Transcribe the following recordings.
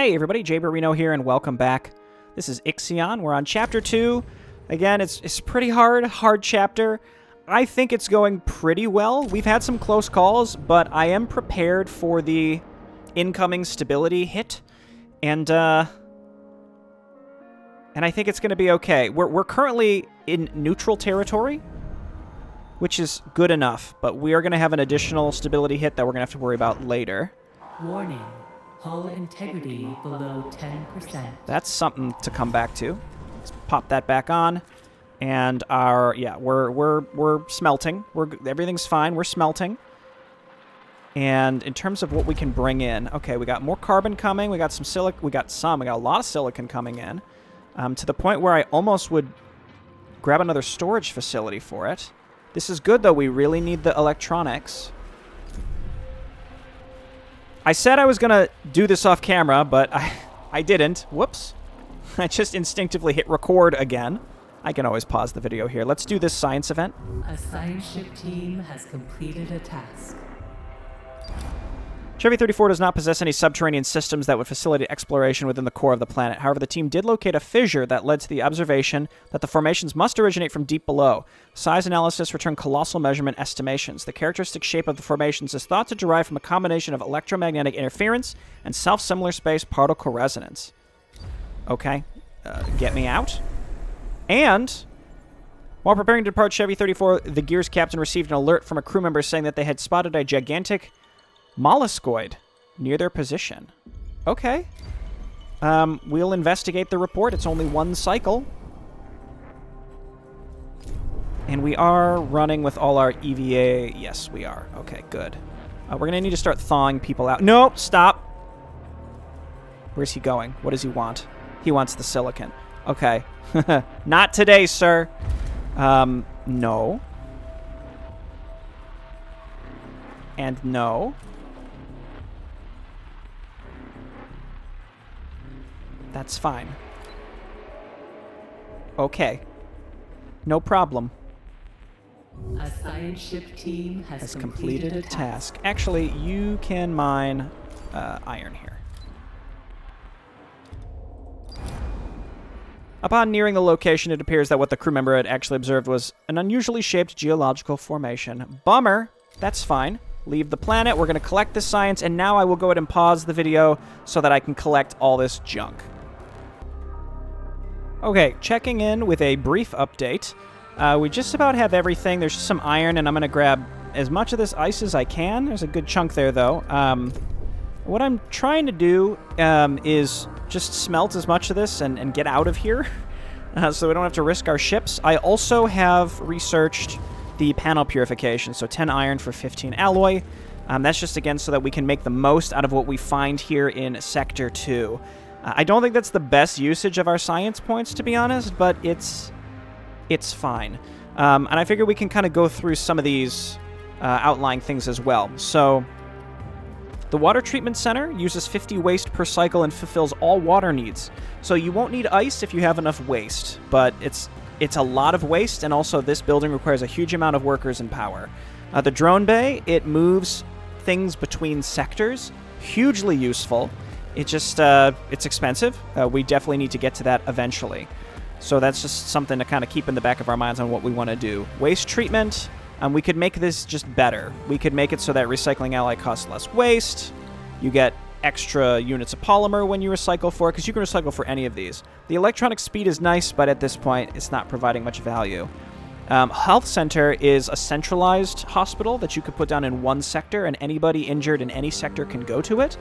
Hey everybody, Jay Barino here, and welcome back. This is IXION. We're on Chapter 2. Again, it's pretty hard chapter. I think it's going pretty well. We've had some close calls, but I am prepared for the incoming stability hit, and I think it's going to be okay. We're currently in neutral territory, which is good enough, but we are going to have an additional stability hit that we're going to have to worry about later. Warning. Hull integrity below 10%. That's something to come back to. Let's pop that back on. And we're smelting. Everything's fine. We're smelting. And in terms of what we can bring in, okay, we got more carbon coming. We got some we got a lot of silicon coming in. To the point where I almost would grab another storage facility for it. This is good though. We really need the electronics. I said I was going to do this off camera, but I didn't. Whoops. I just instinctively hit record again. I can always pause the video here. Let's do this science event. A science ship team has completed a task. Chevy 34 does not possess any subterranean systems that would facilitate exploration within the core of the planet. However, the team did locate a fissure that led to the observation that the formations must originate from deep below. Size analysis returned colossal measurement estimations. The characteristic shape of the formations is thought to derive from a combination of electromagnetic interference and self-similar space particle resonance. Okay, get me out. And while preparing to depart Chevy 34, the Gears captain received an alert from a crew member saying that they had spotted a gigantic molluscoid near their position. Okay. We'll investigate the report. It's only one cycle. And we are running with all our EVA. Yes, we are. Okay, good. We're going to need to start thawing people out. No, stop. Where's he going? What does he want? He wants the silicon. Okay. Not today, sir. No. And no. That's fine. Okay. No problem. A science ship team has completed a task. Actually, you can mine iron here. Upon nearing the location, it appears that what the crew member had actually observed was an unusually shaped geological formation. Bummer. That's fine. Leave the planet. We're going to collect this science, and now I will go ahead and pause the video so that I can collect all this junk. Okay, checking in with a brief update. We just about have everything. There's just some iron, and I'm going to grab as much of this ice as I can. There's a good chunk there, though. What I'm trying to do is just smelt as much of this and get out of here so we don't have to risk our ships. I also have researched the panel purification, so 10 iron for 15 alloy. That's just, again, so that we can make the most out of what we find here in Sector 2. I don't think that's the best usage of our science points, to be honest, but it's fine. And I figure we can kind of go through some of these outlying things as well. So the water treatment center uses 50 waste per cycle and fulfills all water needs. So you won't need ice if you have enough waste, but it's a lot of waste, and also this building requires a huge amount of workers and power. The drone bay, it moves things between sectors. Hugely useful. It just, it's expensive. We definitely need to get to that eventually. So that's just something to kind of keep in the back of our minds on what we want to do. Waste treatment, we could make this just better. We could make it so that recycling ally costs less waste. You get extra units of polymer when you recycle for it, because you can recycle for any of these. The electronic speed is nice, but at this point, it's not providing much value. Health Center is a centralized hospital that you could put down in one sector, and anybody injured in any sector can go to it,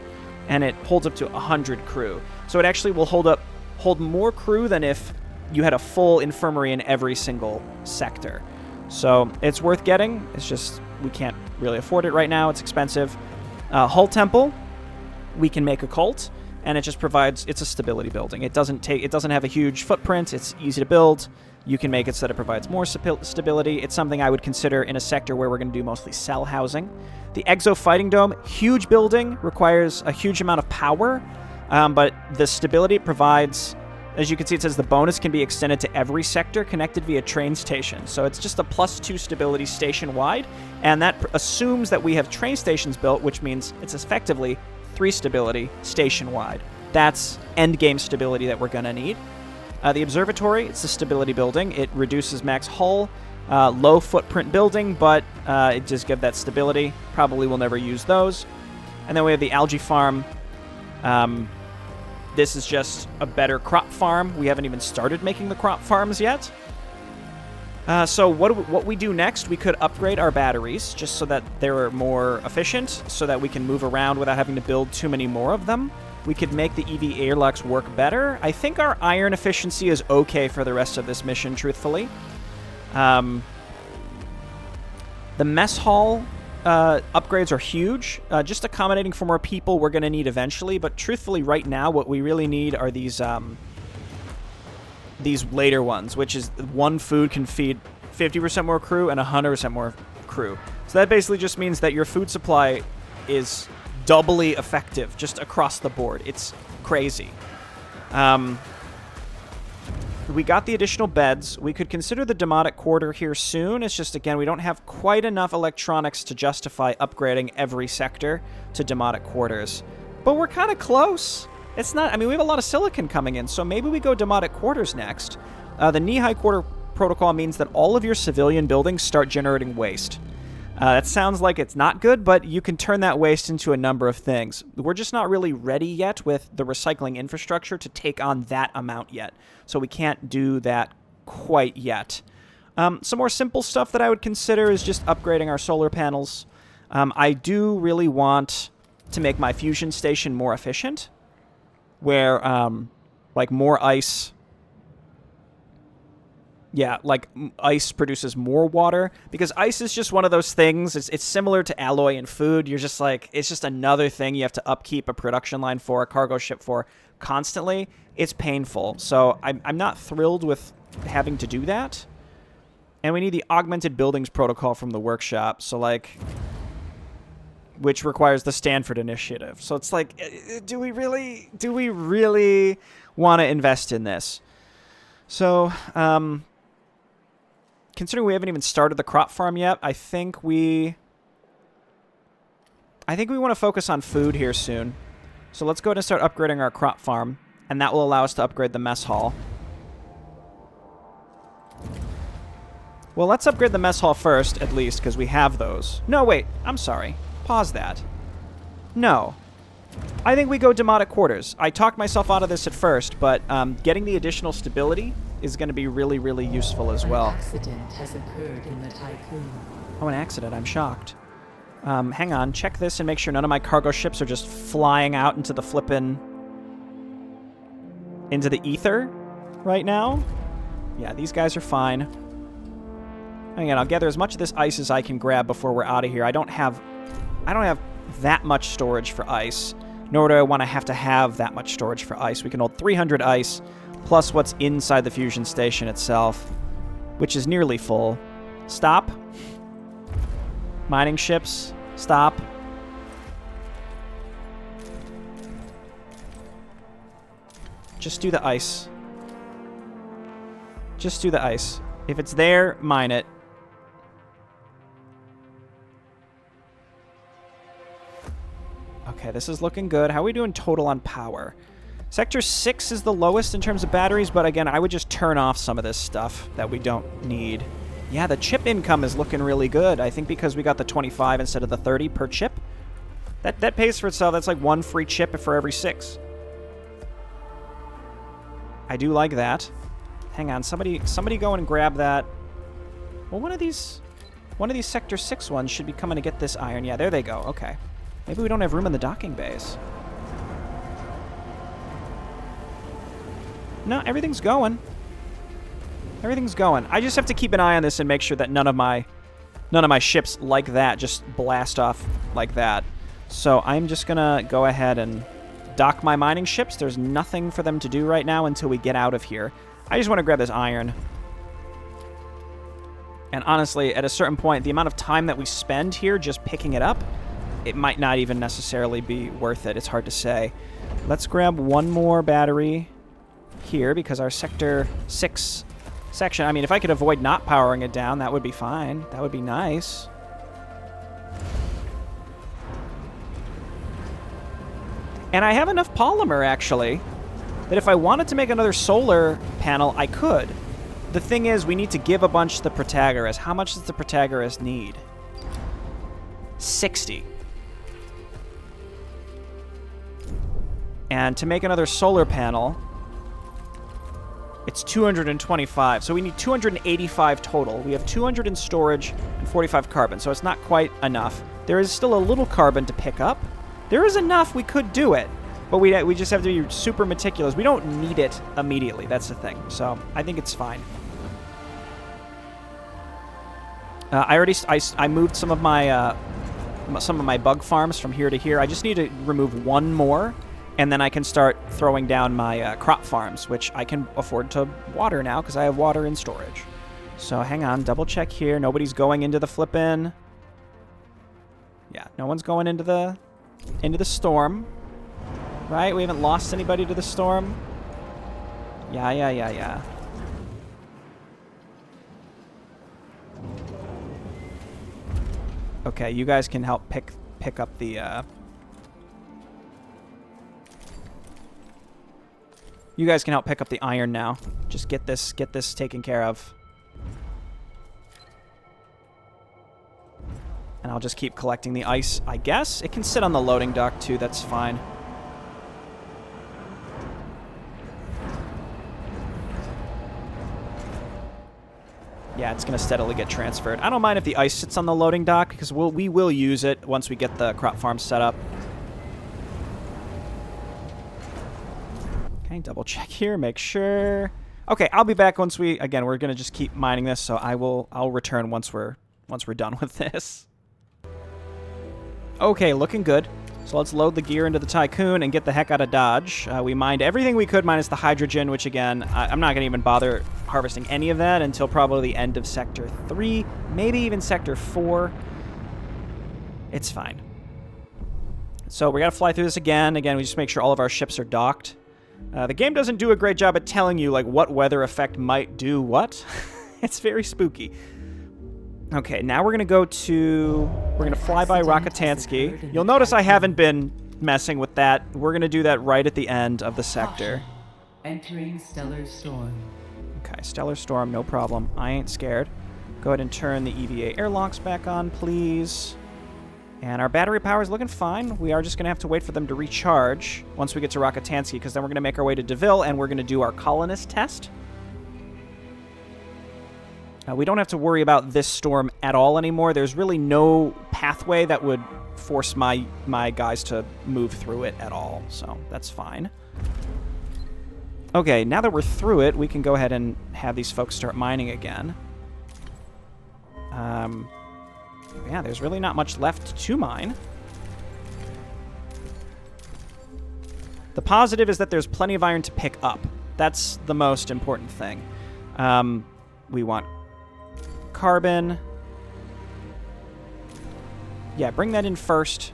and it holds up to 100 crew. So it actually will hold more crew than if you had a full infirmary in every single sector. So it's worth getting. It's just we can't really afford it right now. It's expensive. Hull Temple, we can make a cult, and it just provides, it's a stability building. It doesn't have a huge footprint. It's easy to build. You can make it so that it provides more stability. It's something I would consider in a sector where we're going to do mostly cell housing. The Exo Fighting Dome, huge building, requires a huge amount of power, but the stability it provides, as you can see, it says the bonus can be extended to every sector connected via train station. So it's just a +2 stability station-wide, and that assumes that we have train stations built, which means it's effectively 3 stability station-wide. That's endgame stability that we're going to need. The observatory, it's a stability building. It reduces max hull, low footprint building, but it just gives that stability. Probably will never use those. And then we have the algae farm. This is just a better crop farm. We haven't even started making the crop farms yet. So what we do next, we could upgrade our batteries just so that they're more efficient, so that we can move around without having to build too many more of them. We could make the EV airlocks work better. I think our iron efficiency is okay for the rest of this mission, truthfully. The mess hall upgrades are huge. Just accommodating for more people we're going to need eventually, but truthfully right now what we really need are these later ones, which is one food can feed 50% more crew and 100% more crew. So that basically just means that your food supply is doubly effective just across the board. It's crazy. We got the additional beds. We could consider the demotic quarter here soon. It's just, again, we don't have quite enough electronics to justify upgrading every sector to demotic quarters. But we're kind of close. It's not, I mean, we have a lot of silicon coming in, so maybe we go demotic quarters next. The knee-high quarter protocol means that all of your civilian buildings start generating waste. That sounds like it's not good, but you can turn that waste into a number of things. We're just not really ready yet with the recycling infrastructure to take on that amount yet. So we can't do that quite yet. Some more simple stuff that I would consider is just upgrading our solar panels. I do really want to make my fusion station more efficient, where like more ice... Yeah, like ice produces more water, because ice is just one of those things. It's similar to alloy in food. You're just like, it's just another thing you have to upkeep a production line for, a cargo ship for constantly. It's painful. So I'm not thrilled with having to do that. And we need the augmented buildings protocol from the workshop. So like, which requires the Stanford initiative. So it's like, do we really want to invest in this? So, considering we haven't even started the crop farm yet, I think we want to focus on food here soon. So let's go ahead and start upgrading our crop farm, and that will allow us to upgrade the mess hall. Well, let's upgrade the mess hall first, at least, because we have those. No, wait, I'm sorry. Pause that. No. I think we go demotic quarters. I talked myself out of this at first, but getting the additional stability is going to be really, really useful as well. An accident has occurred in the Tiqqun. Oh, an accident. I'm shocked. Hang on. Check this and make sure none of my cargo ships are just flying out into the into the ether right now. Yeah, these guys are fine. Again, I'll gather as much of this ice as I can grab before we're out of here. I don't have that much storage for ice, nor do I want to have that much storage for ice. We can hold 300 ice, plus what's inside the fusion station itself, which is nearly full. Stop. Mining ships, stop. Just do the ice. Just do the ice. If it's there, mine it. Okay, this is looking good. How are we doing total on power? Sector 6 is the lowest in terms of batteries, but again, I would just turn off some of this stuff that we don't need. Yeah, the chip income is looking really good. I think because we got the 25 instead of the 30 per chip. That pays for itself. That's like one free chip for every 6. I do like that. Hang on, somebody go and grab that. Well, one of these Sector 6 ones should be coming to get this iron. Yeah, there they go. Okay. Maybe we don't have room in the docking bays. No, everything's going. Everything's going. I just have to keep an eye on this and make sure that none of my ships like that just blast off like that. So I'm just gonna go ahead and dock my mining ships. There's nothing for them to do right now until we get out of here. I just want to grab this iron. And honestly, at a certain point, the amount of time that we spend here just picking it up, it might not even necessarily be worth it. It's hard to say. Let's grab one more battery here because our Sector 6 section, I mean, if I could avoid not powering it down, that would be fine. That would be nice. And I have enough polymer, actually, that if I wanted to make another solar panel, I could. The thing is, we need to give a bunch to the Protagoras. How much does the Protagoras need? 60. And to make another solar panel, it's 225. So we need 285 total. We have 200 in storage and 45 carbon, so it's not quite enough. There is still a little carbon to pick up. There is enough. We could do it. But we just have to be super meticulous. We don't need it immediately. That's the thing. So I think it's fine. I moved some of my bug farms from here to here. I just need to remove one more, and then I can start throwing down my crop farms, which I can afford to water now because I have water in storage. So hang on, double check here. Nobody's going into the flip-in. Yeah, no one's going into the storm. Right? We haven't lost anybody to the storm. Yeah. Okay, you guys can help pick up the you guys can help pick up the iron now. Just get this taken care of. And I'll just keep collecting the ice, I guess. It can sit on the loading dock too, that's fine. Yeah, it's going to steadily get transferred. I don't mind if the ice sits on the loading dock, because we will use it once we get the crop farm set up. Okay, double check here, make sure. Okay, I'll be back once we're going to just keep mining this, so I'll return once we're done with this. Okay, looking good. So let's load the gear into the Tiqqun and get the heck out of Dodge. We mined everything we could minus the hydrogen, which again, I'm not going to even bother harvesting any of that until probably the end of Sector 3, maybe even Sector 4. It's fine. So we got to fly through this again. Again, we just make sure all of our ships are docked. The game doesn't do a great job at telling you like what weather effect might do what. It's very spooky. Okay, now we're going to fly by Rakitansky. You'll notice I haven't been messing with that. We're going to do that right at the end of the sector. Entering stellar storm. Okay, stellar storm, no problem. I ain't scared. Go ahead and turn the EVA airlocks back on, please. And our battery power is looking fine. We are just going to have to wait for them to recharge once we get to Rakitansky, because then we're going to make our way to DeVille, and we're going to do our colonist test. We don't have to worry about this storm at all anymore. There's really no pathway that would force my guys to move through it at all, so that's fine. Okay, now that we're through it, we can go ahead and have these folks start mining again. Yeah, there's really not much left to mine. The positive is that there's plenty of iron to pick up. That's the most important thing. We want carbon. Yeah, bring that in first.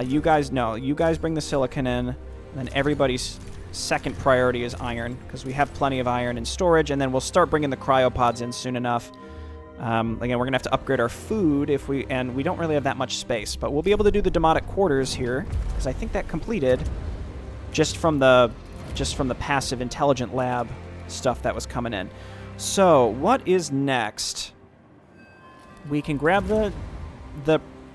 You guys bring the silicon in. And then everybody's second priority is iron, because we have plenty of iron in storage, and then we'll start bringing the cryopods in soon enough. Again, we're going to have to upgrade our food and we don't really have that much space, but we'll be able to do the Demotic Quarters here, because I think that completed just from the passive intelligent lab stuff that was coming in. So, what is next? We can grab the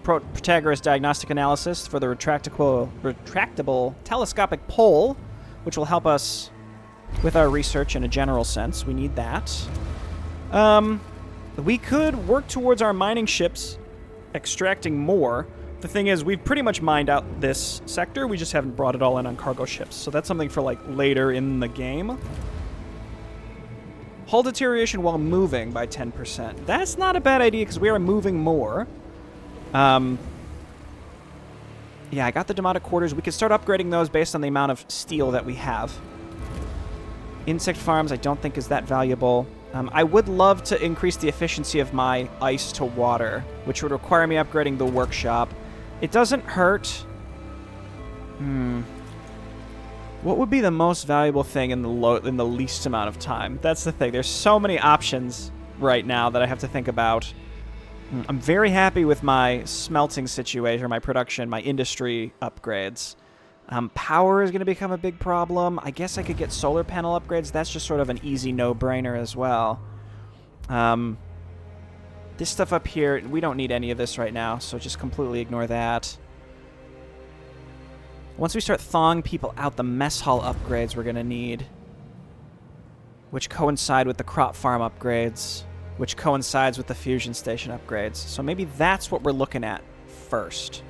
Protagoras diagnostic analysis for the retractable telescopic pole, which will help us with our research in a general sense. We need that. We could work towards our mining ships extracting more. The thing is, we've pretty much mined out this sector. We just haven't brought it all in on cargo ships. So that's something for, like, later in the game. Hull deterioration while moving by 10%. That's not a bad idea, because we are moving more. Yeah, I got the Demotic Quarters. We could start upgrading those based on the amount of steel that we have. Insect farms I don't think is that valuable. I would love to increase the efficiency of my ice to water, which would require me upgrading the workshop. It doesn't hurt. What would be the most valuable thing in the least amount of time? That's the thing. There's so many options right now that I have to think about. I'm very happy with my smelting situation, my production, my industry upgrades. Power is going to become a big problem. I guess I could get solar panel upgrades. That's just sort of an easy no-brainer as well. This stuff up here, we don't need any of this right now, so just completely ignore that. Once we start thawing people out, the mess hall upgrades we're going to need, which coincide with the crop farm upgrades, which coincides with the fusion station upgrades. So maybe that's what we're looking at first.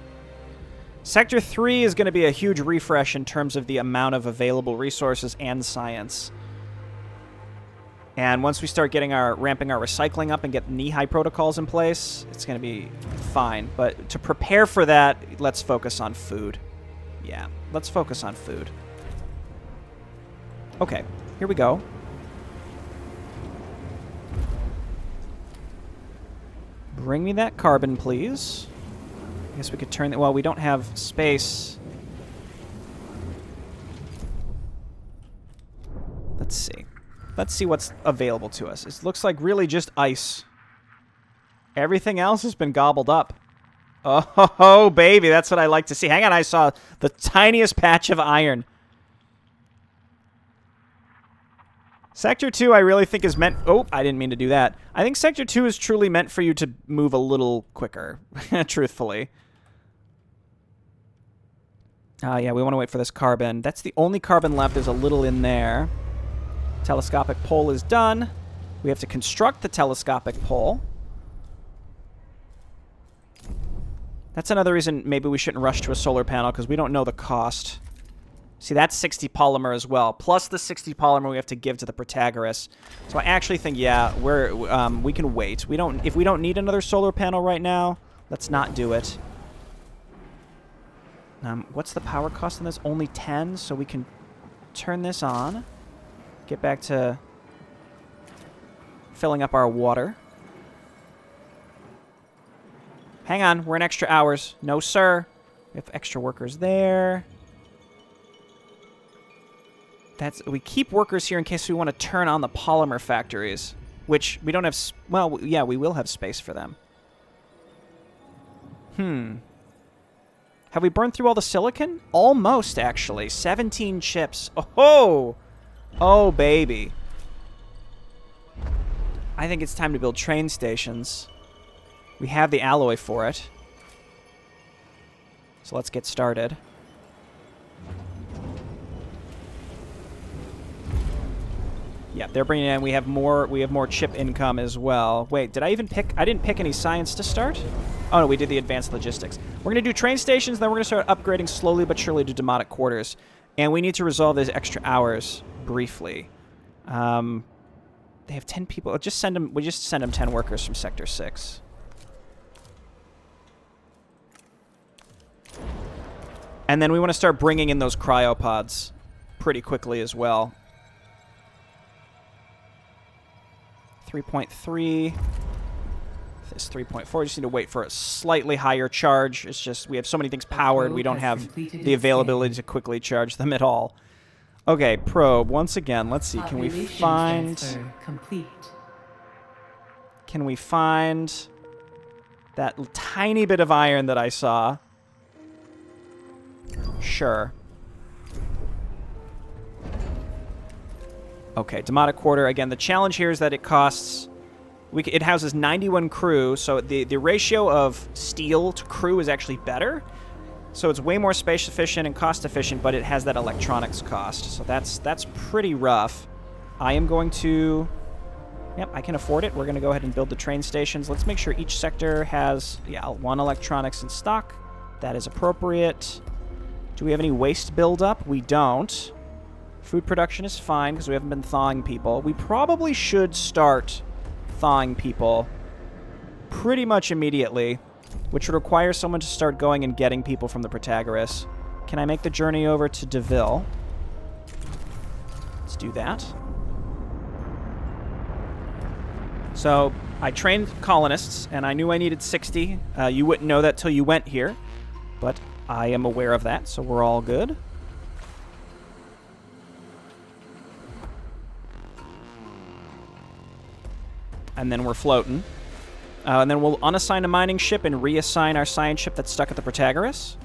Sector 3 is going to be a huge refresh in terms of the amount of available resources and science. And once we start getting ramping our recycling up and get knee-high protocols in place, it's going to be fine. But to prepare for that, let's focus on food. Yeah, let's focus on food. Okay, here we go. Bring me that carbon, please. I guess we could turn that. Well, we don't have space. Let's see. Let's see what's available to us. It looks like really just ice. Everything else has been gobbled up. Oh, baby, that's what I like to see. Hang on, I saw the tiniest patch of iron. Sector 2, I really think is meant... Oh, I didn't mean to do that. I think Sector 2 is truly meant for you to move a little quicker, truthfully. Yeah, we want to wait for this carbon. That's the only carbon left. There's a little in there. Telescopic pole is done. We have to construct the telescopic pole. That's another reason maybe we shouldn't rush to a solar panel, because we don't know the cost. See, that's 60 polymer as well, plus the 60 polymer we have to give to the Protagoras. So I actually think, yeah, we can wait. If we don't need another solar panel right now, let's not do it. What's the power cost on this? Only 10, so we can turn this on. Get back to filling up our water. Hang on, we're in extra hours. No, sir. We have extra workers there. We keep workers here in case we want to turn on the polymer factories, which we don't have... Well, yeah, we will have space for them. Have we burned through all the silicon? Almost, actually. 17 chips. Oh! Oh, baby. I think it's time to build train stations. We have the alloy for it. So let's get started. Yeah, they're bringing in. We have more chip income as well. Wait, did I even pick? I didn't pick any science to start. Oh no, we did the advanced logistics. We're gonna do train stations, then we're gonna start upgrading slowly but surely to demotic quarters, and we need to resolve these extra hours briefly. They have 10 people. Just send them. We just send them 10 workers from Sector 6. And then we want to start bringing in those cryopods pretty quickly as well. 3.3. This 3.4. Just need to wait for a slightly higher charge. It's just we have so many things powered, we don't have the availability to quickly charge them at all. Okay, probe. Once again, let's see. Can we find... Can we find that tiny bit of iron that I saw? Sure. Okay, demotic quarter. Again, the challenge here is that it costs... it houses 91 crew, so the ratio of steel to crew is actually better. So it's way more space efficient and cost efficient, but it has that electronics cost. So that's pretty rough. I am going to... Yep, I can afford it. We're going to go ahead and build the train stations. Let's make sure each sector has, yeah, one electronics in stock. That is appropriate. Do we have any waste buildup? We don't. Food production is fine because we haven't been thawing people. We probably should start thawing people pretty much immediately, which would require someone to start going and getting people from the Protagoras. Can I make the journey over to DeVille? Let's do that. So, I trained colonists, and I knew I needed 60. You wouldn't know that till you went here, but I am aware of that, so we're all good. And then we're floating. And then we'll unassign a mining ship and reassign our science ship that's stuck at the Protagoras.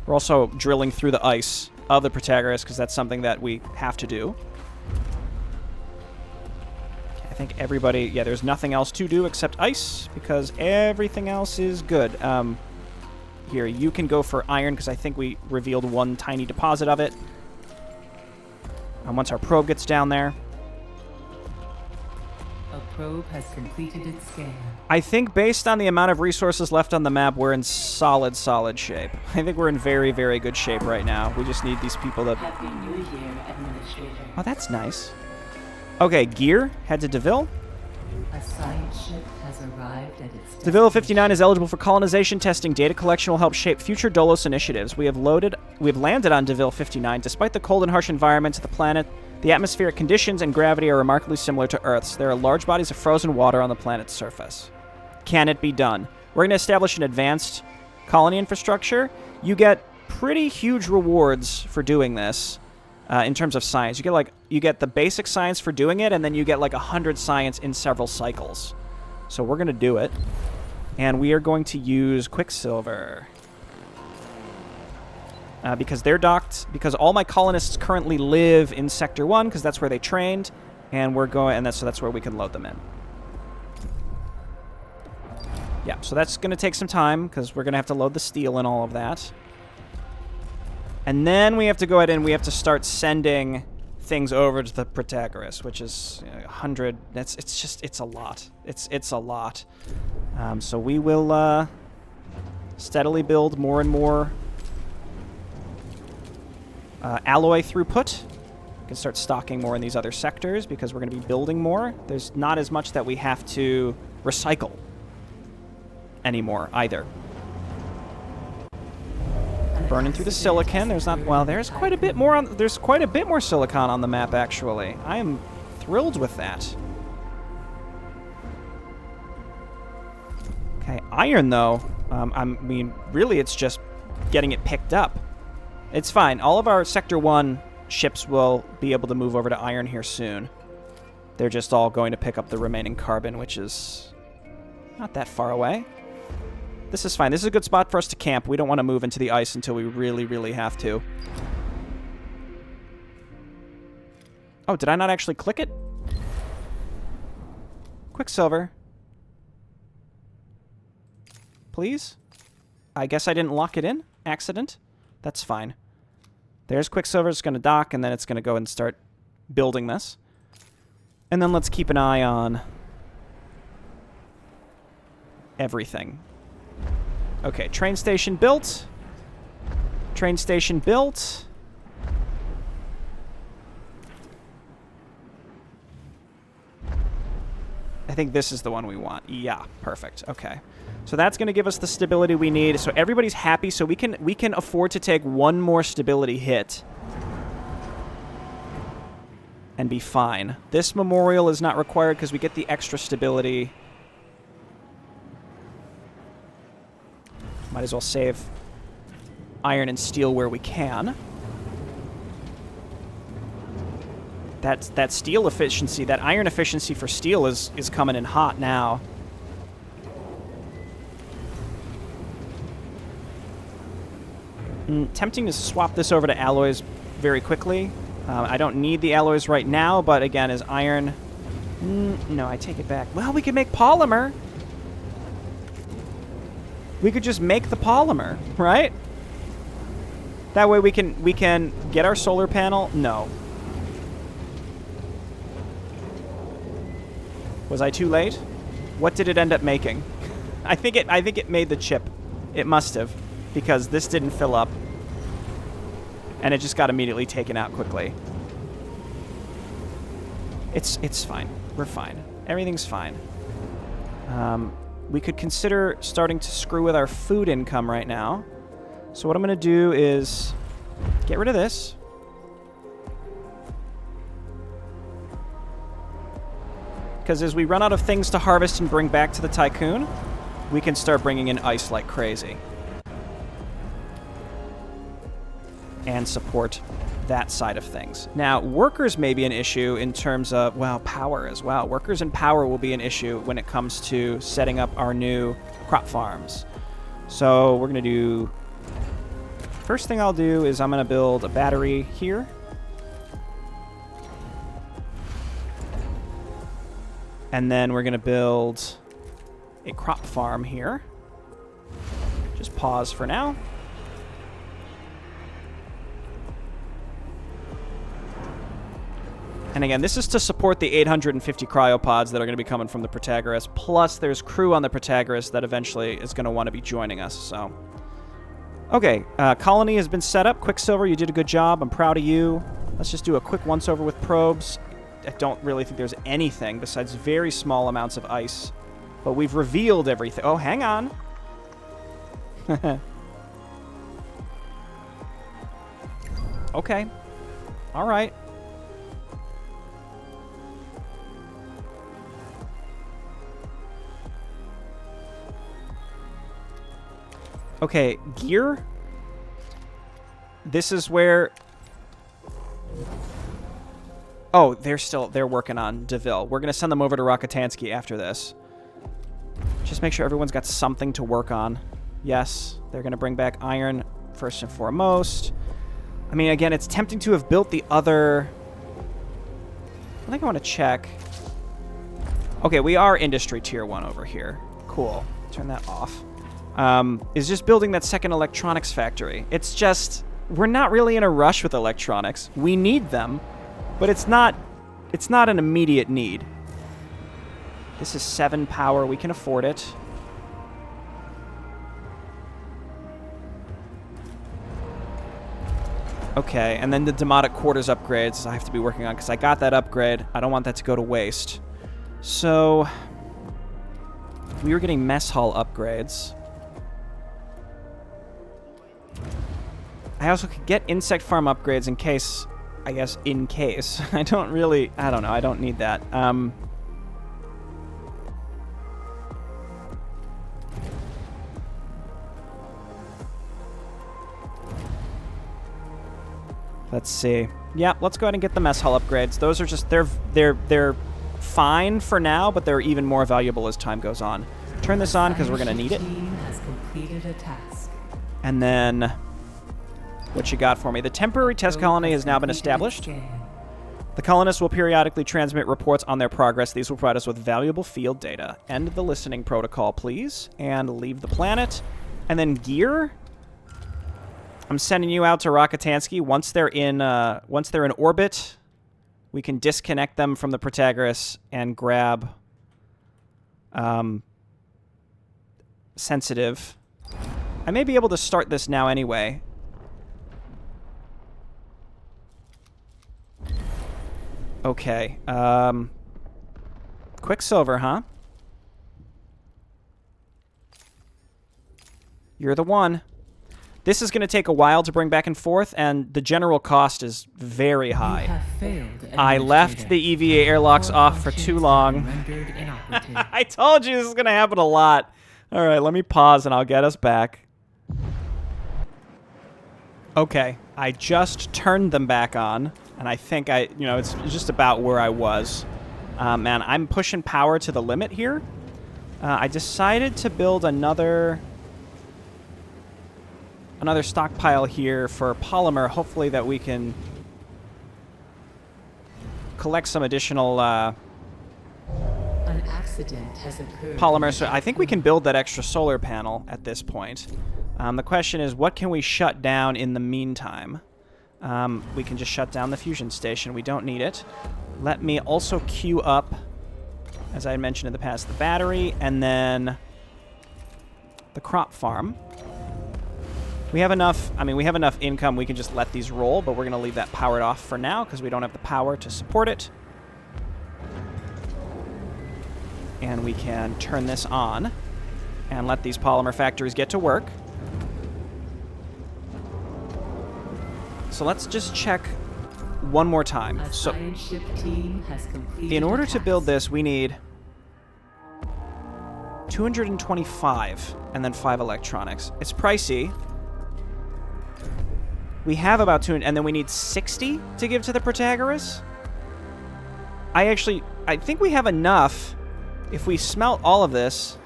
We're also drilling through the ice of the Protagoras because that's something that we have to do. Okay, I think everybody... Yeah, there's nothing else to do except ice because everything else is good. Here, you can go for iron because I think we revealed one tiny deposit of it. And once our probe gets down there... A probe has completed its scan. I think based on the amount of resources left on the map, we're in solid shape. I think we're in very, very good shape right now. We just need these people to... Happy New Year, Administrator. Oh, that's nice. Okay, gear. Head to DeVille. A science ship has arrived at its DeVille 59 is eligible for colonization testing. Data collection will help shape future DOLOS initiatives. We have landed on DeVille 59. Despite the cold and harsh environments of the planet, the atmospheric conditions and gravity are remarkably similar to Earth's. There are large bodies of frozen water on the planet's surface. Can it be done? We're going to establish an advanced colony infrastructure. You get pretty huge rewards for doing this in terms of science. You get the basic science for doing it, and then you get like 100 science in several cycles. So we're going to do it. And we are going to use Quicksilver. Because they're docked, because all my colonists currently live in Sector 1, because that's where they trained, and we're going, and that's where we can load them in. Yeah, so that's going to take some time, because we're going to have to load the steel and all of that. And then we have to go ahead and we have to start sending things over to the Protagoras, which is 100. It's a lot. It's a lot. So we will steadily build more and more alloy throughput. We can start stocking more in these other sectors because we're going to be building more. There's not as much that we have to recycle anymore either. Burning through the silicon. There's not... Well, there's quite a bit more on... There's quite a bit more silicon on the map, actually. I am thrilled with that. Okay, iron, though. I mean, really, it's just getting it picked up. It's fine. All of our Sector 1 ships will be able to move over to iron here soon. They're just all going to pick up the remaining carbon, which is not that far away. This is fine. This is a good spot for us to camp. We don't want to move into the ice until we really, really have to. Oh, did I not actually click it? Quicksilver. Please? I guess I didn't lock it in. Accident. That's fine. There's Quicksilver. It's going to dock, and then it's going to go and start building this. And then let's keep an eye on everything. Okay, train station built. Train station built. I think this is the one we want. Yeah, perfect. Okay. So that's going to give us the stability we need. So everybody's happy, so we can afford to take one more stability hit and be fine. This memorial is not required because we get the extra stability. Might as well save iron and steel where we can. That steel efficiency, that iron efficiency for steel is coming in hot now. Tempting to swap this over to alloys very quickly. I don't need the alloys right now, but again, as iron... no, I take it back. Well, we can make polymer. We could just make the polymer, right? That way we can get our solar panel. No. Was I too late? What did it end up making? I think it made the chip. It must have, because this didn't fill up. And it just got immediately taken out quickly. It's fine. We're fine. Everything's fine. We could consider starting to screw with our food income right now. So what I'm going to do is get rid of this. Because as we run out of things to harvest and bring back to the Tiqqun, we can start bringing in ice like crazy. And support that side of things. Now, workers may be an issue in terms of, well, power as well. Workers and power will be an issue when it comes to setting up our new crop farms. So we're going to do First thing I'll do is I'm going to build a battery here. And then we're going to build a crop farm here. Just pause for now. And again, this is to support the 850 cryopods that are going to be coming from the Protagoras. Plus, there's crew on the Protagoras that eventually is going to want to be joining us, so... Okay, colony has been set up. Quicksilver, you did a good job. I'm proud of you. Let's just do a quick once-over with probes. I don't really think there's anything besides very small amounts of ice. But we've revealed everything. Oh, hang on. Okay. All right. Okay, gear. This is where... Oh, they're working on DeVille. We're going to send them over to Rakitansky after this. Just make sure everyone's got something to work on. Yes, they're going to bring back iron first and foremost. I mean, again, it's tempting to have built the other... I think I want to check. Okay, we are industry tier 1 over here. Cool. Turn that off. Is just building that second electronics factory. It's just, we're not really in a rush with electronics. We need them, but it's not an immediate need. This is 7 power. We can afford it. Okay, and then the Demotic Quarters upgrades I have to be working on because I got that upgrade. I don't want that to go to waste. So, we were getting mess hall upgrades. I also could get insect farm upgrades in case, I guess, in case. I don't know, I don't need that. Let's see. Yeah, let's go ahead and get the mess hall upgrades. Those are just, they're fine for now, but they're even more valuable as time goes on. Turn this on because we're going to need it. And then, what you got for me? The temporary test colony has now been established. The colonists will periodically transmit reports on their progress. These will provide us with valuable field data. End the listening protocol, please, and leave the planet. And then gear. I'm sending you out to Rakitansky. Once they're in orbit, we can disconnect them from the Protagoras and grab sensitive. I may be able to start this now anyway. Okay. Quicksilver, huh? You're the one. This is going to take a while to bring back and forth, and the general cost is very high. I left the EVA airlocks off for too long. I told you this is going to happen a lot. All right, let me pause, and I'll get us back. Okay, I just turned them back on, and I think it's just about where I was. Man, I'm pushing power to the limit here. I decided to build another stockpile here for polymer. Hopefully that we can collect some additional An accident has occurred. Polymer. So I think we can build that extra solar panel at this point. The question is, what can we shut down in the meantime? We can just shut down the fusion station. We don't need it. Let me also queue up, as I mentioned in the past, the battery, and then the crop farm. We have enough, we have enough income. We can just let these roll, but we're going to leave that powered off for now because we don't have the power to support it. And we can turn this on and let these polymer factories get to work. So let's just check one more time. So in order to build this, we need 225 and then 5 electronics. It's pricey. We have about 2, and then we need 60 to give to the Protagoras. I think we have enough. If we smelt all of this,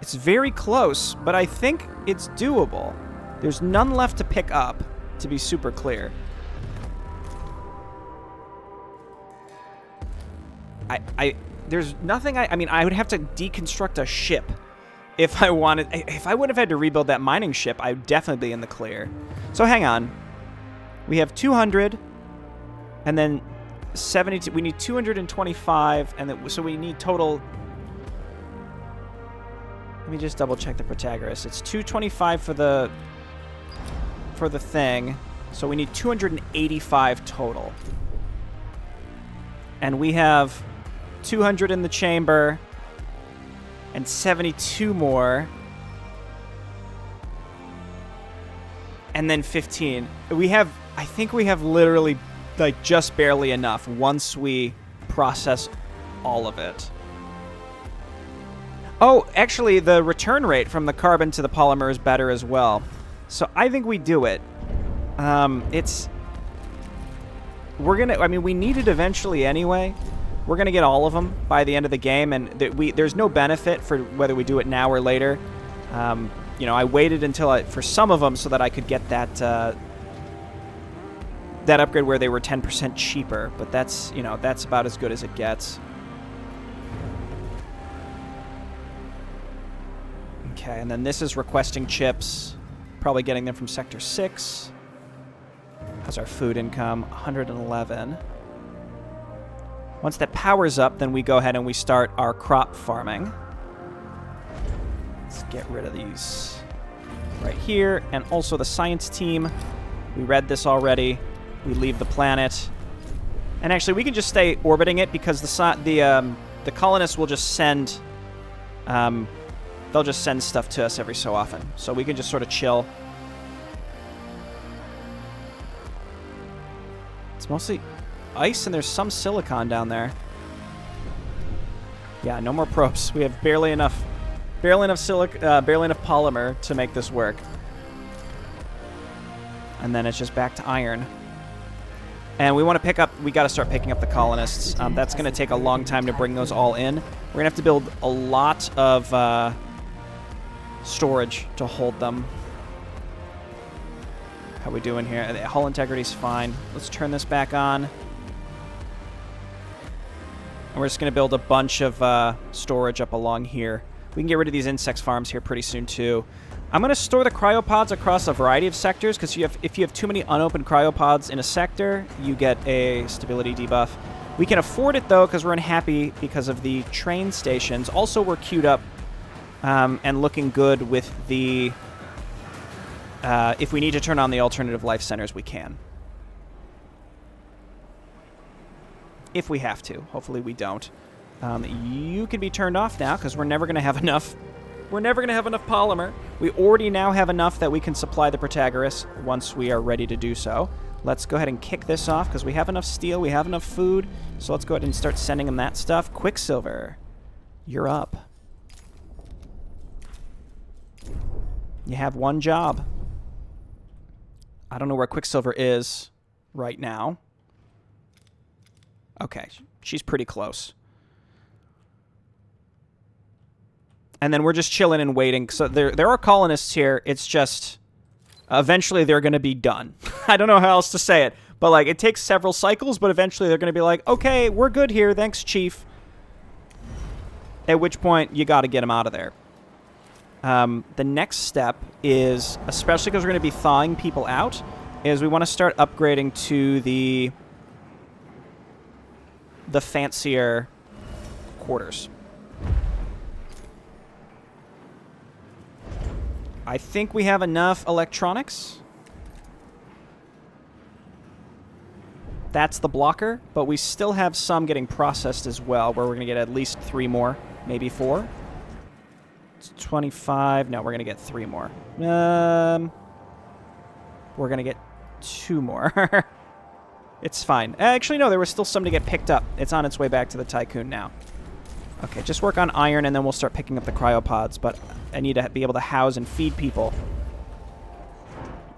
it's very close, but I think it's doable. There's none left to pick up, to be super clear. There's nothing I mean, I would have to deconstruct a ship if I wanted. If I would have had to rebuild that mining ship, I would definitely be in the clear. So hang on. We have 200, and then 72. We need 225, and then, so we need total. Let me just double check the Protagoras. It's 225 for the thing, so we need 285 total. And we have 200 in the chamber and 72 more. And then 15. I think we have literally like just barely enough once we process all of it. Oh, actually the return rate from the carbon to the polymer is better as well. So I think we do it. We need it eventually anyway. We're going to get all of them by the end of the game, and there's no benefit for whether we do it now or later. I waited until for some of them so that I could get that upgrade where they were 10% cheaper, but that's about as good as it gets. Okay, and then this is requesting chips, probably getting them from Sector 6. How's our food income? 111. Once that powers up, then we go ahead and we start our crop farming. Let's get rid of these right here. And also the science team. We read this already. We leave the planet. And actually, we can just stay orbiting it because the colonists will just send... they'll just send stuff to us every so often. So we can just sort of chill. It's mostly ice, and there's some silicon down there. Yeah, no more probes. We have barely enough polymer to make this work. And then it's just back to iron. And we got to start picking up the colonists. That's going to take a long time to bring those all in. We're going to have to build a lot of storage to hold them. How we doing here? The hull integrity's fine. Let's turn this back on. And we're just going to build a bunch of storage up along here. We can get rid of these insect farms here pretty soon, too. I'm going to store the cryopods across a variety of sectors, because if you have too many unopened cryopods in a sector, you get a stability debuff. We can afford it, though, because we're unhappy because of the train stations. Also, we're queued up and looking good with the... if we need to turn on the alternative life centers, we can. If we have to. Hopefully we don't. You can be turned off now, because we're never going to have enough. We're never going to have enough polymer. We already now have enough that we can supply the Protagoras once we are ready to do so. Let's go ahead and kick this off, because we have enough steel, we have enough food. So let's go ahead and start sending them that stuff. Quicksilver, you're up. You have one job. I don't know where Quicksilver is right now. Okay, she's pretty close. And then we're just chilling and waiting. So there are colonists here. It's just eventually they're going to be done. I don't know how else to say it. But like it takes several cycles, but eventually they're going to be like, okay, we're good here. Thanks, Chief. At which point you got to get them out of there. The next step is, especially because we're going to be thawing people out, is we want to start upgrading to the fancier quarters. I think we have enough electronics. That's the blocker, but we still have some getting processed as well, where we're going to get at least 3 more, maybe 4. It's 25. No, we're going to get 3 more. We're going to get 2 more. It's fine. Actually, no, there was still some to get picked up. It's on its way back to the Tiqqun now. Okay, just work on iron, and then we'll start picking up the cryopods, but I need to be able to house and feed people.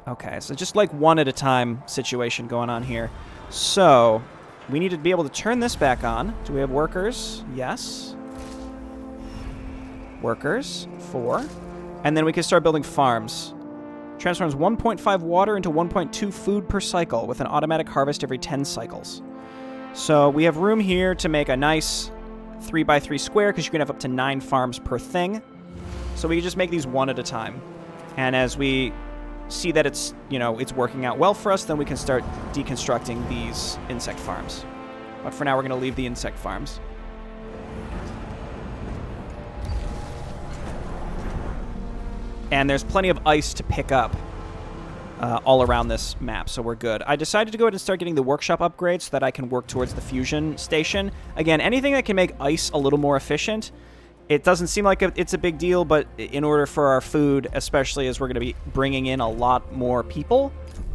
Okay, so just like one at a time situation going on here. So, we need to be able to turn this back on. Do we have workers? Yes. Workers, 4. And then we can start building farms. Transforms 1.5 water into 1.2 food per cycle with an automatic harvest every 10 cycles. So we have room here to make a nice 3x3 square because you can have up to 9 farms per thing. So we can just make these one at a time. And as we see that it's, it's working out well for us, then we can start deconstructing these insect farms. But for now, we're going to leave the insect farms. And there's plenty of ice to pick up all around this map, so we're good. I decided to go ahead and start getting the workshop upgrades so that I can work towards the fusion station. Again, anything that can make ice a little more efficient. It doesn't seem like it's a big deal, but in order for our food, especially as we're going to be bringing in a lot more people,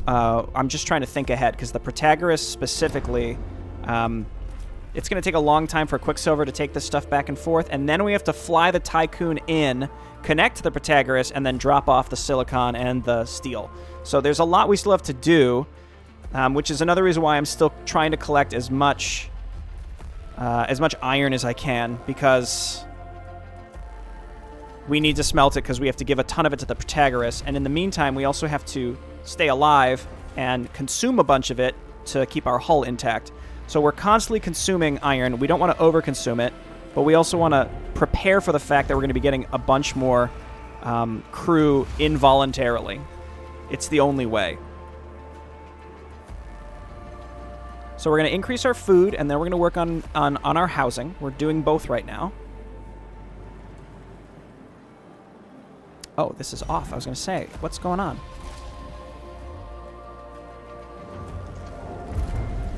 I'm just trying to think ahead, because the Protagoras specifically, it's going to take a long time for Quicksilver to take this stuff back and forth, and then we have to fly the Tiqqun in, connect to the Protagoras, and then drop off the silicon and the steel. So there's a lot we still have to do, which is another reason why I'm still trying to collect as much iron as I can, because we need to smelt it because we have to give a ton of it to the Protagoras. And in the meantime, we also have to stay alive and consume a bunch of it to keep our hull intact. So we're constantly consuming iron. We don't want to overconsume it, but we also want to prepare for the fact that we're going to be getting a bunch more crew involuntarily. It's the only way. So we're going to increase our food, and then we're going to work on our housing. We're doing both right now. Oh, this is off. I was going to say, what's going on?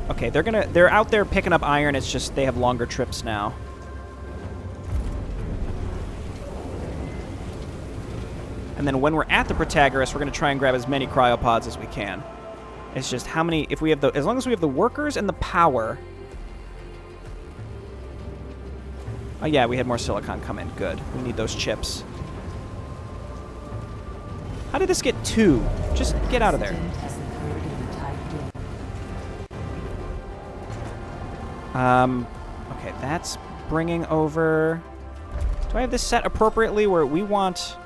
Okay, they're out there picking up iron. It's just they have longer trips now. And then when we're at the Protagoras, we're going to try and grab as many cryopods as we can. It's just how many, if we have as long as we have the workers and the power. Oh yeah, we had more silicon come in. Good. We need those chips. How did this get 2? Just get out of there. Okay, that's bringing over... Do I have this set appropriately where we want...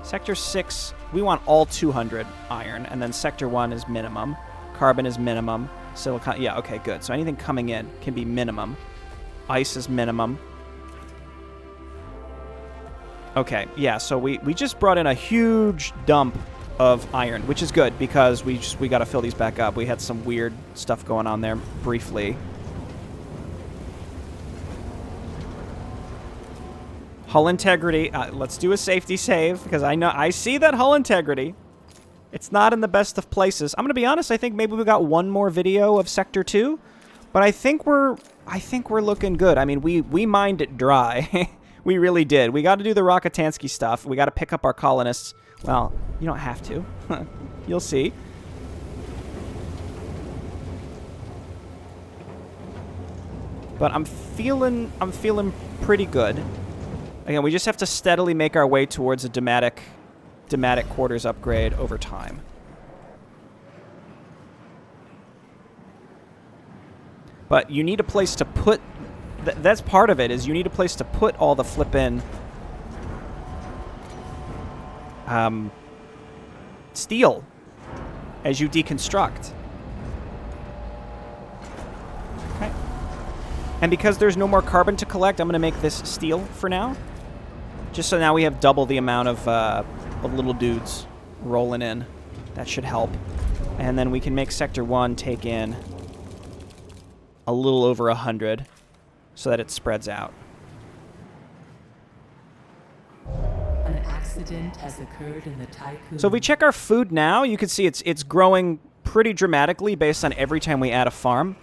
Sector 6, we want all 200 iron, and then Sector 1 is minimum. Carbon is minimum. Silicon... Yeah, okay, good. So anything coming in can be minimum. Ice is minimum. Okay, yeah, so we just brought in a huge dump of iron, which is good because we got to fill these back up. We had some weird stuff going on there briefly. Hull integrity. Let's do a safety save because I see that hull integrity. It's not in the best of places. I'm gonna be honest. I think maybe we got one more video of Sector 2, but I think we're looking good. I mean, we mined it dry. We really did. We got to do the Rakitansky stuff. We got to pick up our colonists. Well, you don't have to. You'll see. But I'm feeling pretty good. Again, we just have to steadily make our way towards a Dematic quarters upgrade over time. But you need a place to put... That's part of it, is you need a place to put all the flippin' steel as you deconstruct. Okay. And because there's no more carbon to collect, I'm going to make this steel for now. Just so now we have double the amount of little dudes rolling in. That should help. And then we can make Sector 1 take in a little over 100 so that it spreads out. An accident has occurred in the Tiqqun. So if we check our food now, you can see it's growing pretty dramatically based on every time we add a farm.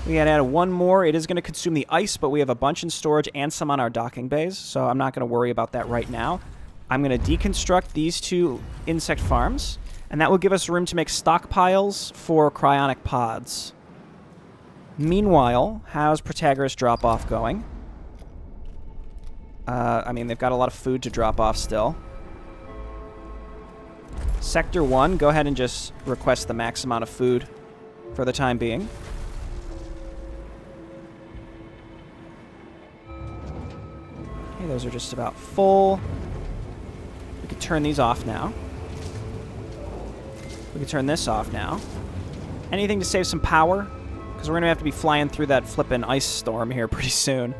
We gotta add one more. It is going to consume the ice, but we have a bunch in storage and some on our docking bays, so I'm not going to worry about that right now. I'm going to deconstruct these 2 insect farms, and that will give us room to make stockpiles for cryonic pods. Meanwhile, how's Protagoras drop-off going? I mean, they've got a lot of food to drop off still. Sector 1, go ahead and just request the max amount of food for the time being. Okay, those are just about full. We could turn these off now. We can turn this off now. Anything to save some power? Because we're going to have to be flying through that flippin' ice storm here pretty soon.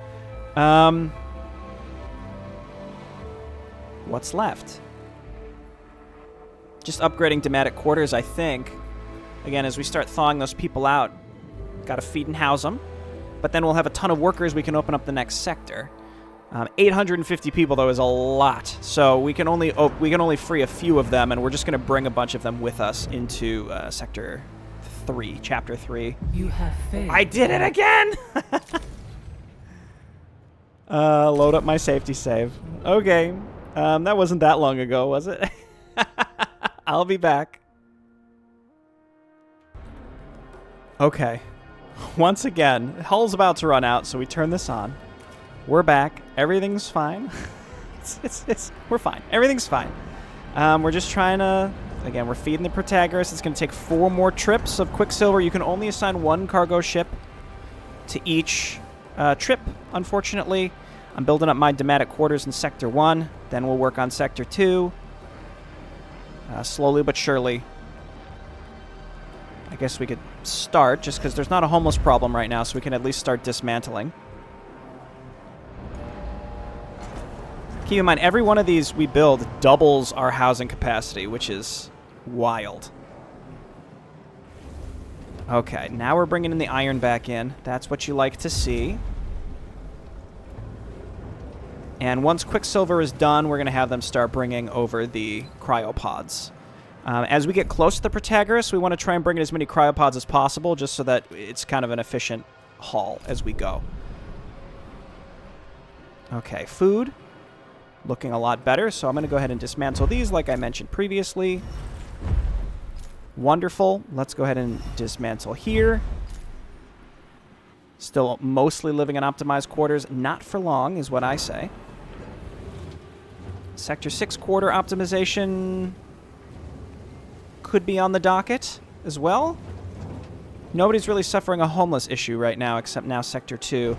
What's left? Just upgrading Dematic quarters, I think. Again, as we start thawing those people out, got to feed and house them. But then we'll have a ton of workers. We can open up the next sector. 850 people, though, is a lot. So we can only free a few of them, and we're just going to bring a bunch of them with us into Sector 3, Chapter 3. You have failed. I did it again! Load up my safety save. Okay. That wasn't that long ago, was it? I'll be back. Okay. Once again, Hull's about to run out, so we turn this on. We're back. Everything's fine. We're fine. Everything's fine. We're just trying to... Again, we're feeding the Protagoras. It's going to take 4 more trips of Quicksilver. You can only assign 1 cargo ship to each trip, unfortunately. I'm building up my Dematic quarters in Sector 1. Then we'll work on Sector 2. Slowly but surely. I guess we could start, just because there's not a homeless problem right now, so we can at least start dismantling. Keep in mind, every one of these we build doubles our housing capacity, which is wild. Okay, now we're bringing in the iron back in. That's what you like to see. And once Quicksilver is done, we're going to have them start bringing over the cryopods. As we get close to the Protagoras, we want to try and bring in as many cryopods as possible, just so that it's kind of an efficient haul as we go. Okay, food. Looking a lot better, so I'm going to go ahead and dismantle these like I mentioned previously. Wonderful. Let's go ahead and dismantle here. Still mostly living in optimized quarters. Not for long, is what I say. Sector 6 quarter optimization could be on the docket as well. Nobody's really suffering a homeless issue right now, except now Sector 2.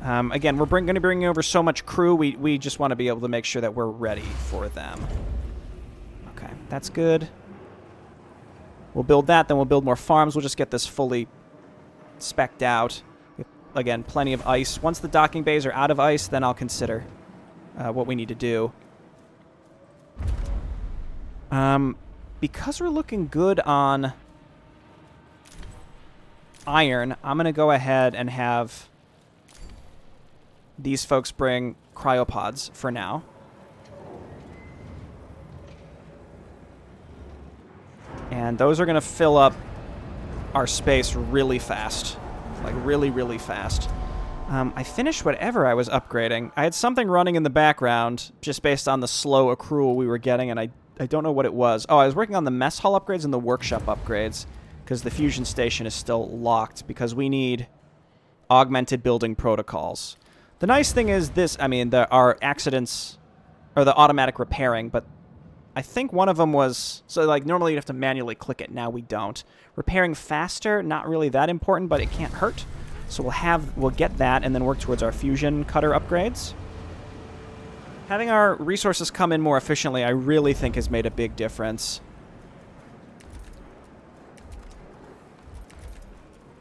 Again, we're going to bring over so much crew, we just want to be able to make sure that we're ready for them. Okay, that's good. We'll build that, then we'll build more farms. We'll just get this fully spec'd out. Again, plenty of ice. Once the docking bays are out of ice, then I'll consider what we need to do. Because we're looking good on iron, I'm going to go ahead and have these folks bring cryopods for now. And those are going to fill up our space really fast. Like, really, really fast. I finished whatever I was upgrading. I had something running in the background just based on the slow accrual we were getting, and I don't know what it was. Oh, I was working on the mess hall upgrades and the workshop upgrades because the fusion station is still locked because we need augmented building protocols. The nice thing is this, I mean, there are accidents, or the automatic repairing, but I think one of them was, so like normally you'd have to manually click it, now we don't. Repairing faster, not really that important, but it can't hurt. So we'll get that and then work towards our fusion cutter upgrades. Having our resources come in more efficiently, I really think has made a big difference.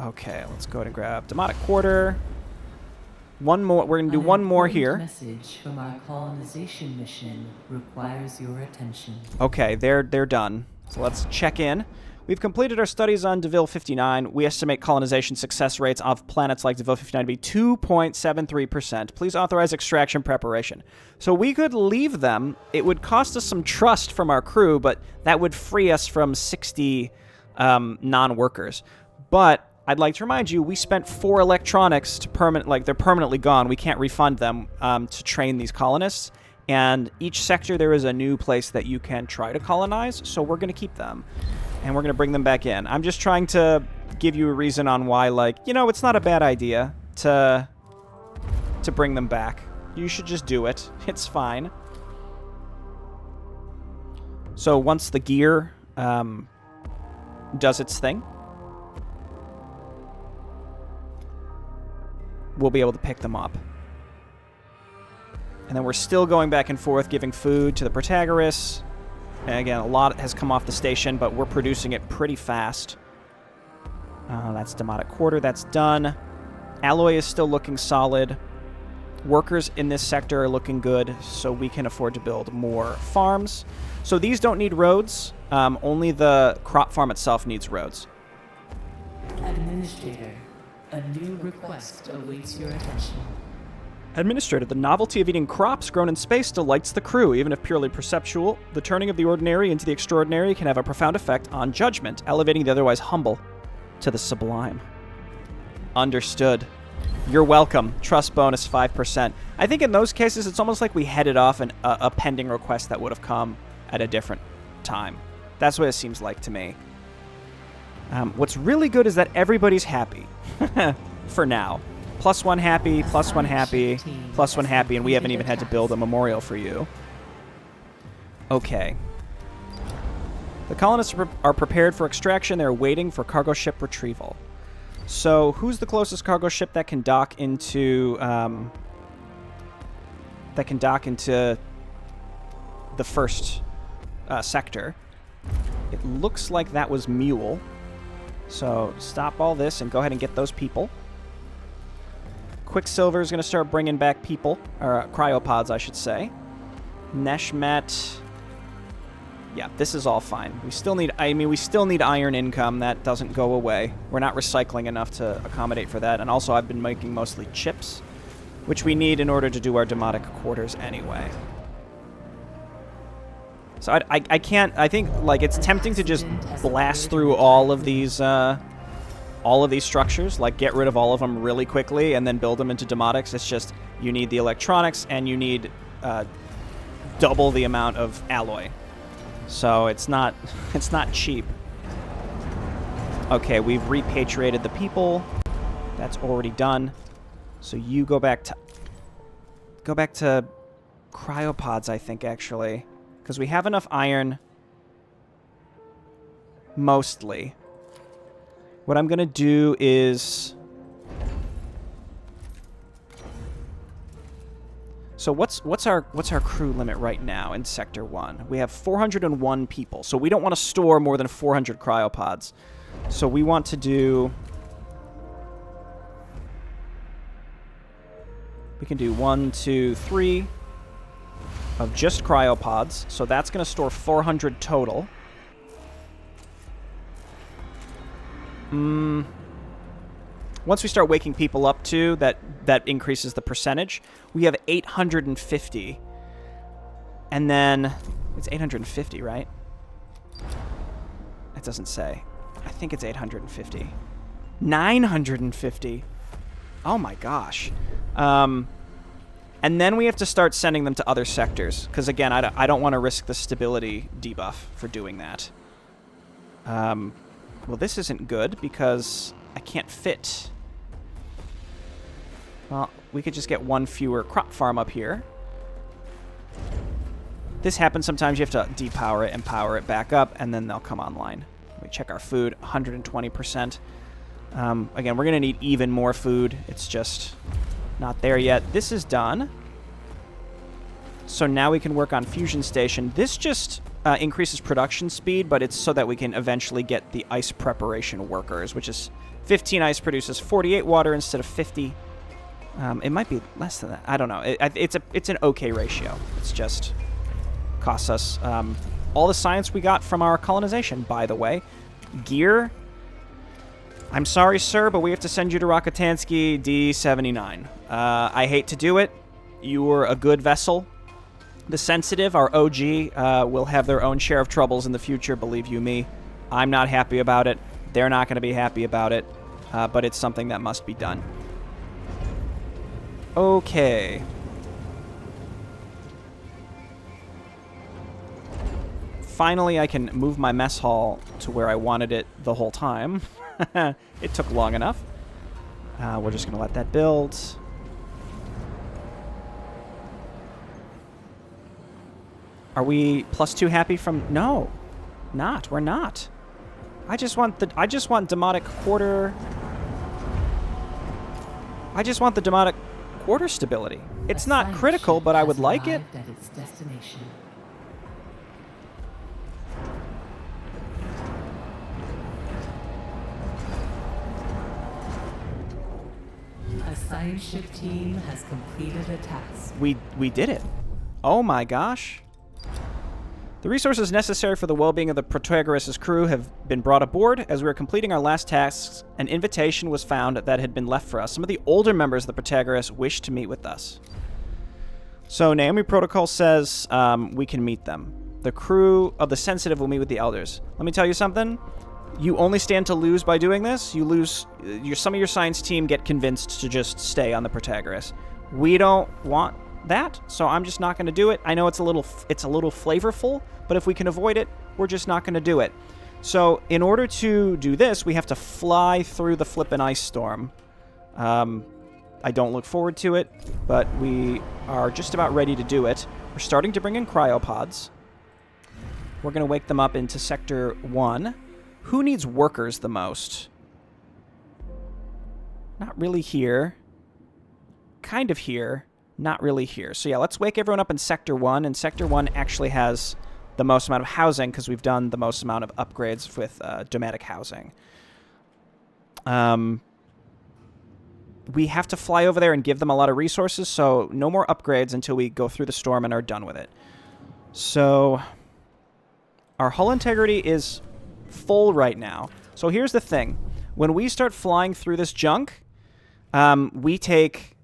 Okay, let's go ahead and grab Demotic Quarter. One more. We're going to do one more here. Message from our colonization mission requires your attention. Okay, they're done. So let's check in. We've completed our studies on DeVille 59. We estimate colonization success rates of planets like DeVille 59 to be 2.73%. Please authorize extraction preparation. So we could leave them. It would cost us some trust from our crew, but that would free us from 60 non-workers. But I'd like to remind you, we spent 4 electronics to they're permanently gone. We can't refund them to train these colonists. And each sector, there is a new place that you can try to colonize, so we're going to keep them. And we're going to bring them back in. I'm just trying to give you a reason on why, like, you know, it's not a bad idea to bring them back. You should just do it. It's fine. So once the gear does its thing, we'll be able to pick them up. And then we're still going back and forth, giving food to the Protagoras. And again, a lot has come off the station, but we're producing it pretty fast. That's Demotic Quarter. That's done. Alloy is still looking solid. Workers in this sector are looking good, so we can afford to build more farms. So these don't need roads. Only the crop farm itself needs roads. Administrator, a new request awaits your attention. Administrator, the novelty of eating crops grown in space delights the crew, even if purely perceptual. The turning of the ordinary into the extraordinary can have a profound effect on judgment, elevating the otherwise humble to the sublime. Understood. You're welcome. Trust bonus 5%. I think in those cases, it's almost like we headed off a pending request that would have come at a different time. That's what it seems like to me. What's really good is that everybody's happy. For now. +1 happy, +1 happy, +1 happy, and we haven't even had to build a memorial for you. Okay. The colonists are prepared for extraction. They're waiting for cargo ship retrieval. So, who's the closest cargo ship that can dock into the first sector? It looks like that was Mule. So, stop all this and go ahead and get those people. Quicksilver is going to start bringing back people, or cryopods, I should say. Neshmet. Yeah, this is all fine. We still need, we still need iron income. That doesn't go away. We're not recycling enough to accommodate for that. And also, I've been making mostly chips, which we need in order to do our demotic quarters anyway. So I can't, I think, like, it's tempting to just blast through all of these structures, like get rid of all of them really quickly and then build them into demotics. It's just, you need the electronics and you need double the amount of alloy. So it's not cheap. Okay, we've repatriated the people. That's already done. So you go back to cryopods, I think, actually, because we have enough iron mostly. What I'm going to do is... So what's our crew limit right now in Sector 1? We have 401 people, so we don't want to store more than 400 cryopods. So we want to do... We can do 1, 2, 3 of just cryopods. So that's going to store 400 total. Once we start waking people up too, that increases the percentage. We have 850. And then it's 850, right? It doesn't say. I think it's 850. 950. Oh my gosh. And then we have to start sending them to other sectors, because again, I don't want to risk the stability debuff for doing that. Well, this isn't good because I can't fit. Well, we could just get one fewer crop farm up here. This happens sometimes. You have to depower it and power it back up, and then they'll come online. We check our food, 120%. Again, we're going to need even more food. It's just not there yet. This is done. So now we can work on Fusion Station. This just increases production speed, but it's so that we can eventually get the ice preparation workers, which is 15 ice produces 48 water instead of 50. It might be less than that. I don't know. It's an okay ratio. It's just costs us all the science we got from our colonization, by the way. Gear. I'm sorry, sir, but we have to send you to Rakutansky D79. I hate to do it. You were a good vessel. The Sensitive, our OG, will have their own share of troubles in the future, believe you me. I'm not happy about it. They're not going to be happy about it. But it's something that must be done. Okay. Finally, I can move my mess hall to where I wanted it the whole time. It took long enough. We're just going to let that build. Are we +2 happy from... No. Not. We're not. I just want demotic quarter... I just want the demotic quarter stability. It's not critical, but I would like it. science ship team has completed a task. We did it. Oh my gosh. The resources necessary for the well-being of the Protagoras' crew have been brought aboard. As we were completing our last tasks, an invitation was found that had been left for us. Some of the older members of the Protagoras wished to meet with us. So Naomi Protocol says we can meet them. The crew of the Sensitive will meet with the Elders. Let me tell you something. You only stand to lose by doing this. You lose. Some of your science team get convinced to just stay on the Protagoras. We don't want that, so I'm just not going to do it. I know it's a little flavorful, but if we can avoid it, we're just not going to do it. So in order to do this, we have to fly through the flippin' ice storm. I don't look forward to it, but we are just about ready to do it. We're starting to bring in cryopods. We're going to wake them up into Sector 1. Who needs workers the most? Not really here. Kind of here. Not really here. So yeah, let's wake everyone up in Sector 1, and Sector 1 actually has the most amount of housing because we've done the most amount of upgrades with domestic housing. We have to fly over there and give them a lot of resources, so no more upgrades until we go through the storm and are done with it. So our hull integrity is full right now. So here's the thing. When we start flying through this junk, we take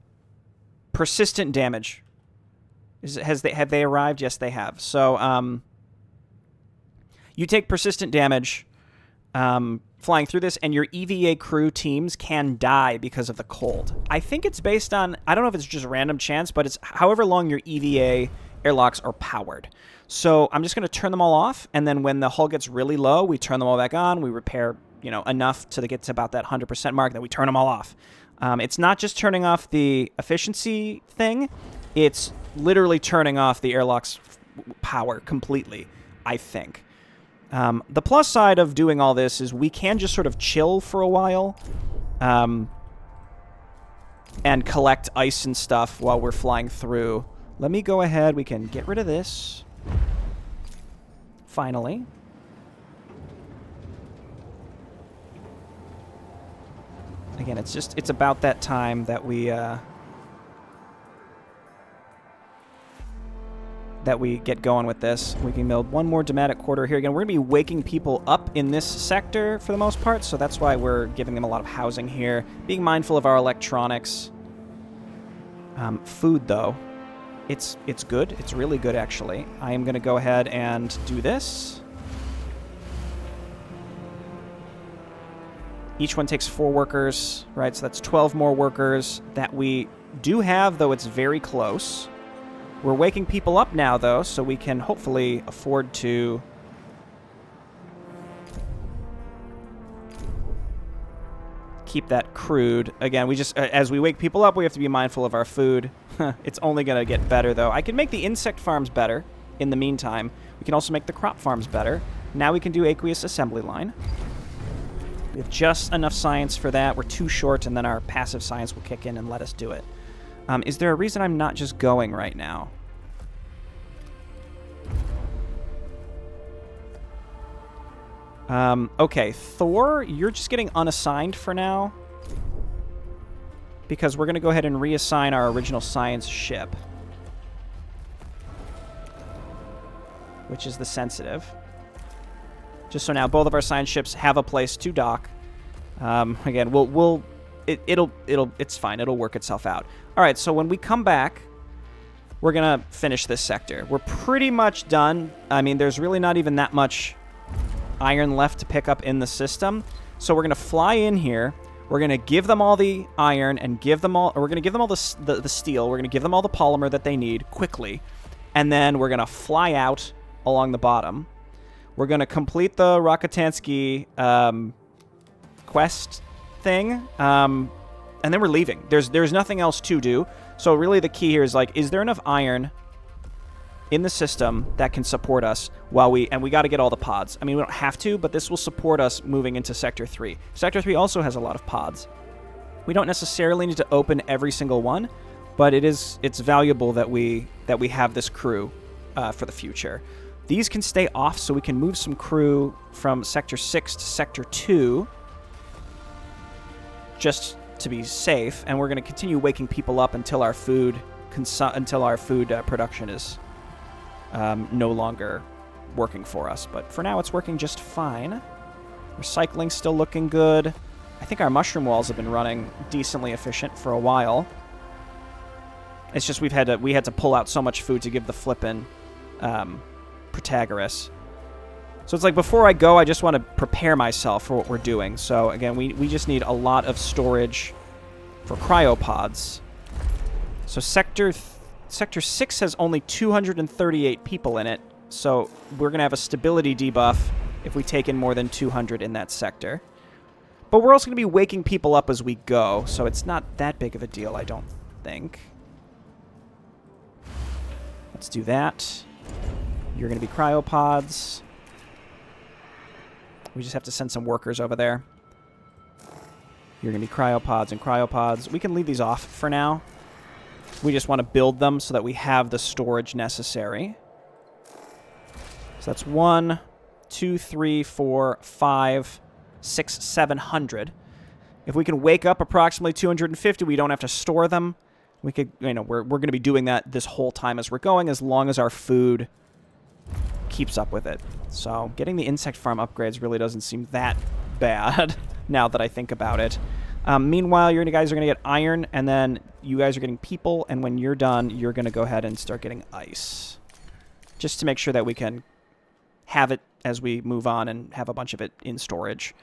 persistent damage. Have they arrived? Yes, they have. So you take persistent damage flying through this, and your EVA crew teams can die because of the cold. I think it's based on, I don't know if it's just random chance, but it's however long your EVA airlocks are powered. So I'm just going to turn them all off, and then when the hull gets really low, we turn them all back on. We repair, enough to get to about that 100% mark, then we turn them all off. It's not just turning off the efficiency thing. It's literally turning off the airlock's power completely, I think. The plus side of doing all this is we can just sort of chill for a while and collect ice and stuff while we're flying through. Let me go ahead. We can get rid of this. Finally. Again, it's about that time that we get going with this. We can build one more domestic quarter here. Again, we're going to be waking people up in this sector for the most part, so that's why we're giving them a lot of housing here. Being mindful of our electronics. Food, though. It's good. It's really good, actually. I am going to go ahead and do this. Each one takes 4 workers, right? So that's 12 more workers that we do have, though it's very close. We're waking people up now, though, so we can hopefully afford to keep that crude. Again, we just, as we wake people up, we have to be mindful of our food. It's only going to get better, though. I can make the insect farms better in the meantime. We can also make the crop farms better. Now we can do aqueous assembly line. We have just enough science for that. We're too short, and then our passive science will kick in and let us do it. Is there a reason I'm not just going right now? Okay, Thor, you're just getting unassigned for now. Because we're going to go ahead and reassign our original science ship. Which is the Sensitive. Just so now both of our science ships have a place to dock. Again, it's fine. It'll work itself out. All right, so when we come back, we're going to finish this sector. We're pretty much done. I mean, there's really not even that much iron left to pick up in the system. So we're going to fly in here. We're going to give them all the iron and give them all, or we're going to give them all the steel. We're going to give them all the polymer that they need quickly. And then we're going to fly out along the bottom. We're going to complete the Rakatansky quest thing. And then we're leaving. There's nothing else to do. So really the key here is, like, is there enough iron in the system that can support us while we got to get all the pods. I mean, we don't have to, but this will support us moving into Sector 3. Sector 3 also has a lot of pods. We don't necessarily need to open every single one, but it's valuable that we have this crew for the future. These can stay off, so we can move some crew from Sector 6 to Sector 2. Just to be safe, and we're going to continue waking people up until our food production is no longer working for us. But for now, it's working just fine. Recycling's still looking good. I think our mushroom walls have been running decently efficient for a while. It's just we had to pull out so much food to give the flippin' Protagoras. So it's like before I go, I just want to prepare myself for what we're doing. So again, we just need a lot of storage for cryopods. So Sector 6 has only 238 people in it. So we're going to have a stability debuff if we take in more than 200 in that sector. But we're also going to be waking people up as we go, so it's not that big of a deal, I don't think. Let's do that. You're going to be cryopods. We just have to send some workers over there. You're going to be cryopods and cryopods. We can leave these off for now. We just want to build them so that we have the storage necessary. So that's 1, 2, 3, 4, 5, 6, 700. If we can wake up approximately 250, we don't have to store them. We could, we're going to be doing that this whole time as we're going, as long as our food keeps up with it. So getting the insect farm upgrades really doesn't seem that bad now that I think about it. Meanwhile, you guys are going to get iron, and then you guys are getting people, and when you're done, you're going to go ahead and start getting ice. Just to make sure that we can have it as we move on and have a bunch of it in storage.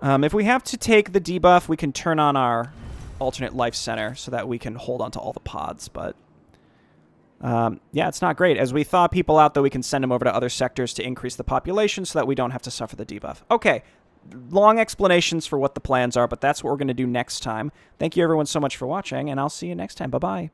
If we have to take the debuff, we can turn on our alternate life center so that we can hold on to all the pods, but yeah, it's not great. As we thaw people out, though, we can send them over to other sectors to increase the population so that we don't have to suffer the debuff. Okay, long explanations for what the plans are, but that's what we're going to do next time. Thank you, everyone, so much for watching, and I'll see you next time. Bye-bye.